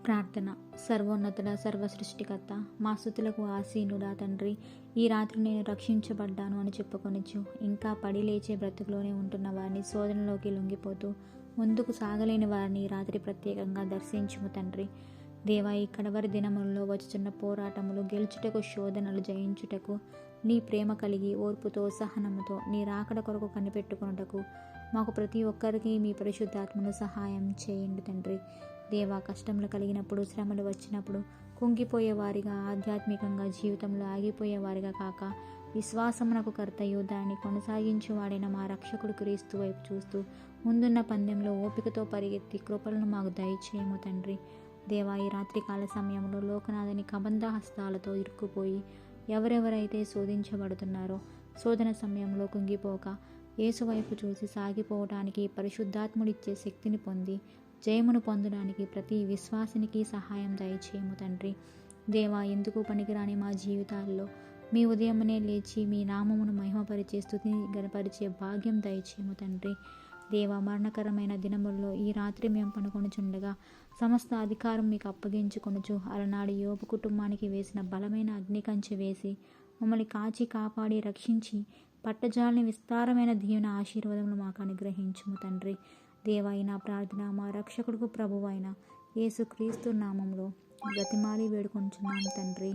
ప్రార్థన. సర్వోన్నతుడ, సర్వసృష్టికర్త, మా స్తుతులకు ఆసీనుడా తండ్రి, ఈ రాత్రి నేను రక్షించబడ్డాను అని చెప్పుకొనిచ్చు ఇంకా పడి లేచే బ్రతుకులోనే ఉంటున్న వారిని, శోధనలోకి లొంగిపోతూ ముందుకు సాగలేని వారిని ఈ రాత్రి ప్రత్యేకంగా దర్శించుము తండ్రి. దేవా, ఈ కడవరి దినములలో వచ్చుచున్న పోరాటములు గెలుచుటకు, శోధనలు జయించుటకు నీ ప్రేమ కలిగి ఓర్పుతో, సహనముతో నీ రాకడ కొరకు కనిపెట్టుకొనుటకు మాకు ప్రతి ఒక్కరికి మీ పరిశుద్ధాత్మను సహాయం చేయండి తండ్రి. దేవా, కష్టములు కలిగినప్పుడు, శ్రమలు వచ్చినప్పుడు కుంగిపోయేవారిగా, ఆధ్యాత్మికంగా జీవితంలో ఆగిపోయేవారిగా కాక విశ్వాసమునకు కర్తయు దాన్ని కొనసాగించువాడైన మా రక్షకుడు క్రీస్తు వైపు చూస్తూ ముందున్న పందెంలో ఓపికతో పరిగెత్తి కృపలను మాకు దయచేయము తండ్రి. దేవా, ఈ రాత్రికాల సమయంలో లోకనాథని కబంధ హస్తాలతో ఇరుక్కుపోయి ఎవరెవరైతే శోధించబడుతున్నారో, శోధన సమయంలో కుంగిపోక యేసు వైపు చూసి సాగిపోవటానికి పరిశుద్ధాత్ముడిచ్చే శక్తిని పొంది జయమును పొందడానికి ప్రతి విశ్వాసినికి సహాయం దయచేయము తండ్రి. దేవా, ఎందుకు పనికిరాని మా జీవితాల్లో మీ ఉదయమునే లేచి మీ నామమును మహిమపరిచే, స్తుతిని గనపరిచే భాగ్యం దయచేయము తండ్రి. దేవా, మరణకరమైన దినముల్లో ఈ రాత్రి మేము పనుకొనుచుండగా సమస్త అధికారం మీకు అప్పగించుకొనుచు అలనాడు యోబు కుటుంబానికి వేసిన బలమైన అగ్నికంచె వేసి మమ్మల్ని కాచి కాపాడి రక్షించి పట్టజాలని విస్తారమైన దీవెన ఆశీర్వాదములు మాకు అనుగ్రహించుము తండ్రి. దేవా, ఈ నా ప్రార్థన మా రక్షకుడుకు ప్రభువైన యేసు క్రీస్తు నామములో బ్రతిమాలి వేడుకొనుచున్నాము తండ్రి.